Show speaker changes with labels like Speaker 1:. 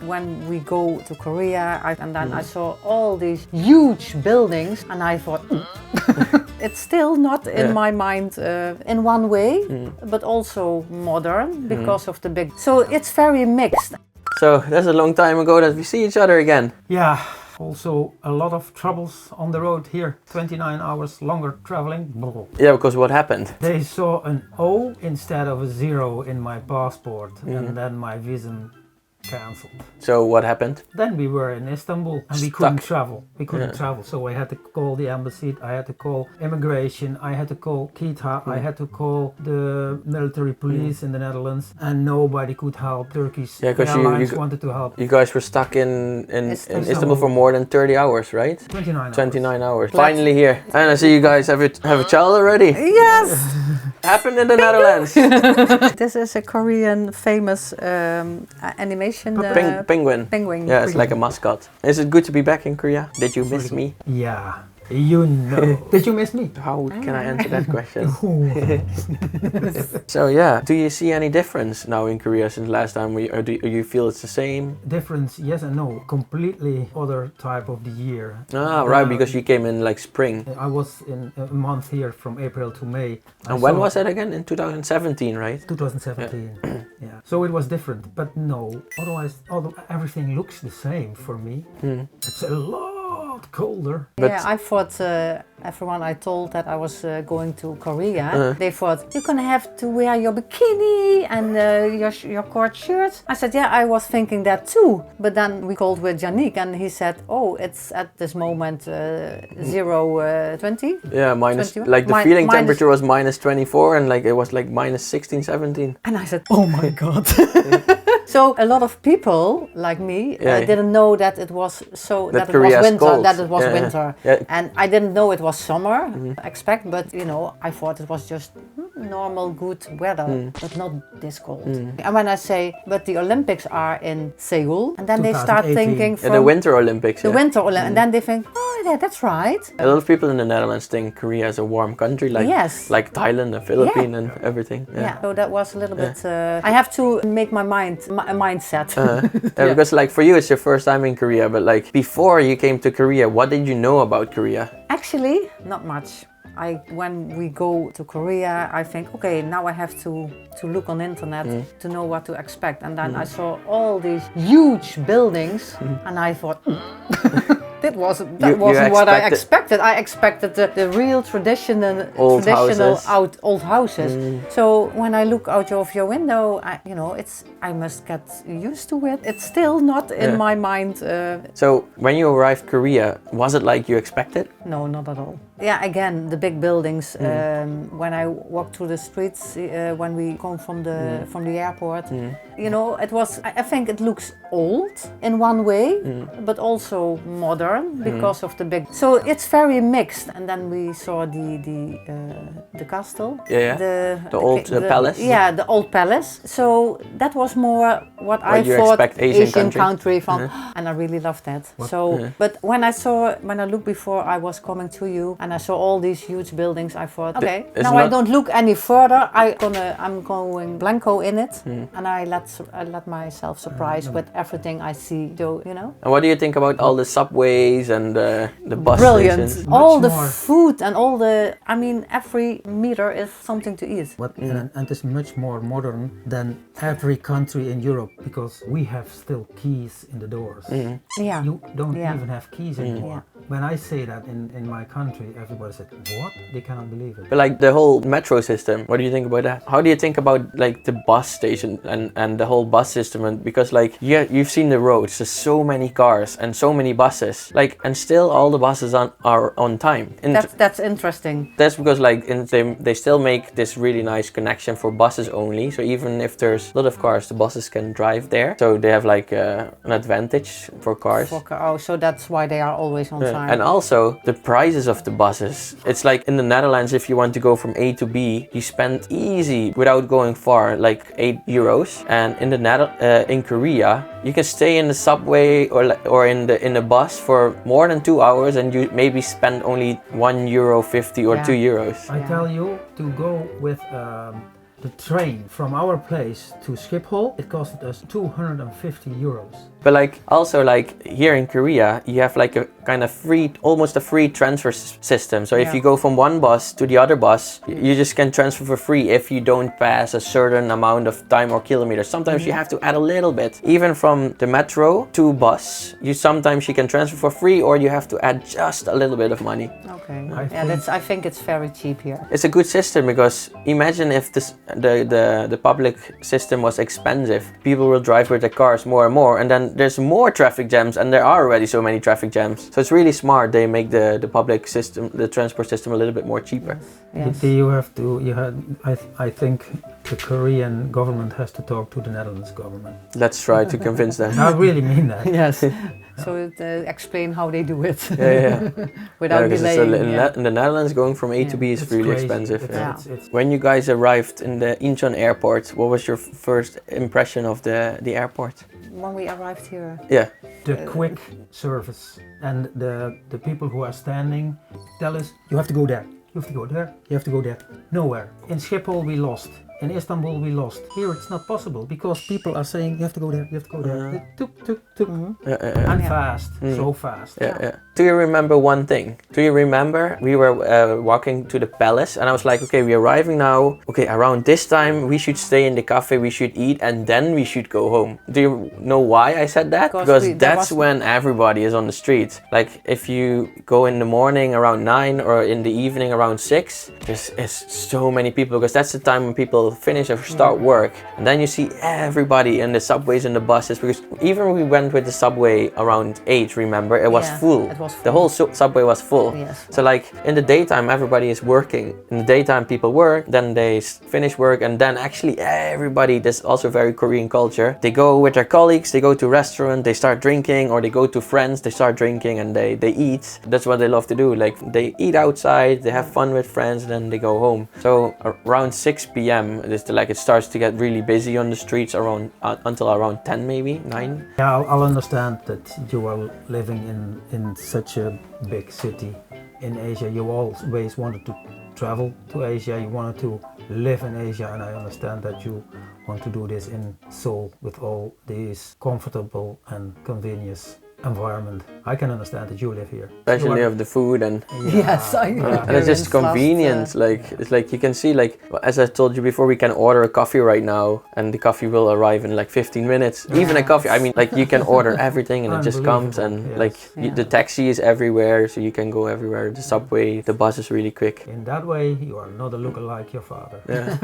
Speaker 1: When we go to Korea, and then I saw all these huge buildings, and I thought, it's still not in my mind in one way, but also modern because of the big. So it's very mixed.
Speaker 2: So that's a long time ago that we see each other again.
Speaker 3: Yeah. Also a lot of troubles on the road here. 29 hours longer traveling.
Speaker 2: Yeah, because what happened?
Speaker 3: They saw an O instead of a 0 in my passport, and then my visa cancelled.
Speaker 2: So what happened?
Speaker 3: Then we were in Istanbul and we couldn't travel. So I had to call the embassy, I had to call immigration, I had to call Kita, I had to call the military police in the Netherlands, and nobody could help. Turkish airlines wanted to help.
Speaker 2: You guys were stuck in Istanbul for more than 30 hours, right? 29 hours. Finally here. And I see you guys have a child already.
Speaker 1: Yes!
Speaker 2: Happened in the Netherlands.
Speaker 1: This is a Korean famous animation.
Speaker 2: Penguin. Yeah, it's like a mascot. Is it good to be back in Korea? Did you miss me?
Speaker 3: Yeah. You know. Did you miss me?
Speaker 2: How can I answer that question? So yeah, do you see any difference now in Korea since last time? Or do you feel it's the same?
Speaker 3: Difference, yes and no. Completely other type of the year.
Speaker 2: Right, because you came in like spring.
Speaker 3: I was in a month here from April to May.
Speaker 2: And when was that again? In 2017, right?
Speaker 3: 2017. Yeah. So it was different, but no. Otherwise, everything looks the same for me. It's a lot colder.
Speaker 1: Yeah, I thought everyone I told that I was going to Korea, they thought you're gonna have to wear your bikini and your court shirt. I said, yeah, I was thinking that too. But then we called with Yannick and he said, oh, it's at this moment 20.
Speaker 2: Yeah, minus
Speaker 1: 21?
Speaker 2: like the feeling temperature was minus 24 and like it was like minus 16, 17.
Speaker 1: And I said, oh my god. So a lot of people like me didn't know that it was that it was winter.
Speaker 2: Cold.
Speaker 1: That it was winter, and I didn't know it was summer. But I thought it was just normal, good weather, but not this cold. And when I say, but the Olympics are in Seoul, and then they start thinking
Speaker 2: the Winter Olympics.
Speaker 1: The Winter Olympics, and then they think, oh yeah, that's right.
Speaker 2: A lot of people in the Netherlands think Korea is a warm country, like Thailand and Philippines and everything.
Speaker 1: Yeah, so that was a little bit. I have to make my mindset.
Speaker 2: Because like for you, it's your first time in Korea, but like before you came to Korea, what did you know about Korea?
Speaker 1: Actually, not much. When we go to Korea, I think, okay, now I have to look on internet to know what to expect. And then I saw all these huge buildings, and I thought, that wasn't what I expected. I expected the real traditional old houses. So when I look out of your window, I must get used to it. It's still not in my mind.
Speaker 2: So when you arrived Korea, was it like you expected?
Speaker 1: No, not at all. Yeah, again, the big buildings. When I walk through the streets, when we come from the airport, it was. I think it looks old in one way, but also modern because of the big. So it's very mixed. And then we saw the castle.
Speaker 2: The old palace.
Speaker 1: Yeah, the old palace. So that was more what I thought Asian country from, and I really loved that. But when I looked before I was coming to you, and I saw all these huge buildings, I thought, okay, now I don't look any further. I'm going blanco in it, and I let myself surprise with everything I see. And
Speaker 2: what do you think about all the subways and the bus
Speaker 1: Brilliant.
Speaker 2: stations?
Speaker 1: All the food and all the. I mean, every meter is something to eat.
Speaker 3: And it's much more modern than every country in Europe because we have still keys in the doors.
Speaker 1: Yeah.
Speaker 3: You don't even have keys anymore. When I say that in my country, everybody said, what? They cannot believe it.
Speaker 2: But like the whole metro system, what do you think about that? How do you think about like the bus station and the whole bus system? And because like you've seen the roads, there's so many cars and so many buses, like, and still all the buses are on time.
Speaker 1: That's interesting.
Speaker 2: That's because like they still make this really nice connection for buses only. So even if there's a lot of cars, the buses can drive there. So they have like an advantage for cars.
Speaker 1: So that's why they are always on time.
Speaker 2: And also the prices of the buses. It's like in the Netherlands, if you want to go from A to B, you spend easy without going far, like €8. And in Korea, you can stay in the subway or in the bus for more than 2 hours, and you maybe spend only €1.50 or €2.
Speaker 3: I tell you to go with the train from our place to Schiphol, it costed us 250 euros.
Speaker 2: But like also like here in Korea, you have like a kind of free, almost a free transfer system. So if you go from one bus to the other bus, you just can transfer for free if you don't pass a certain amount of time or kilometers. Sometimes you have to add a little bit. Even from the metro to bus, sometimes you can transfer for free, or you have to add just a little bit of money.
Speaker 1: Okay. I think it's very cheap here.
Speaker 2: It's a good system because imagine if the public system was expensive. People will drive with their cars more and more, and then there's more traffic jams, and there are already so many traffic jams. So it's really smart they make the public system, the transport system, a little bit more cheaper.
Speaker 1: Yes.
Speaker 3: I think the Korean government has to talk to the Netherlands government.
Speaker 2: Let's try to convince them.
Speaker 3: I really mean that.
Speaker 1: Yes. So explain how they do it.
Speaker 2: Yeah.
Speaker 1: Without delaying.
Speaker 2: In the Netherlands, going from A to B is really
Speaker 3: crazy.
Speaker 2: expensive.
Speaker 3: It's
Speaker 2: When you guys arrived in the Incheon airport, what was your first impression of the airport?
Speaker 1: When we arrived here.
Speaker 2: Yeah.
Speaker 3: the quick service, and the people who are standing tell us, you have to go there, you have to go there, you have to go there. Nowhere. In Schiphol we lost. In Istanbul we lost. Here it's not possible because people are saying you have to go there, you have to go there. Tuk. And fast, so fast.
Speaker 2: Yeah. Do you remember one thing? Do you remember we were walking to the palace and I was like, okay, we're arriving now. Okay, around this time we should stay in the cafe, we should eat, and then we should go home. Do you know why I said that? Because that's when everybody is on the street. Like if you go in the morning around 9 or in the evening around 6, there's so many people because that's the time when people finish or start work. And then you see everybody in the subways and the buses, because even when we went with the subway around 8, remember, it was full.
Speaker 1: It was full.
Speaker 2: The whole subway was full.
Speaker 1: Yes.
Speaker 2: So like in the daytime everybody is working. In the daytime people work, then they finish work, and then actually everybody, that's also very Korean culture, they go with their colleagues, they go to restaurant, they start drinking, or they go to friends, they start drinking, and they eat. That's what they love to do. Like they eat outside, they have fun with friends, and then they go home. So around 6 p.m. it starts to get really busy on the streets around until around 10 maybe, 9.
Speaker 3: Yeah, I'll understand that you are living in such a big city in Asia. You always wanted to travel to Asia, you wanted to live in Asia, and I understand that you want to do this in Seoul with all these comfortable and convenience environment. I can understand that you live here.
Speaker 2: Especially of the food and
Speaker 1: Yes,
Speaker 2: and it's just convenient. It's like you can see, like as I told you before, we can order a coffee right now and the coffee will arrive in like 15 minutes. Even a coffee, I mean, like you can order everything and it just comes, and the taxi is everywhere, so you can go everywhere. The subway, the bus is really quick.
Speaker 3: In that way, you are not a lookalike your father.
Speaker 2: Yeah.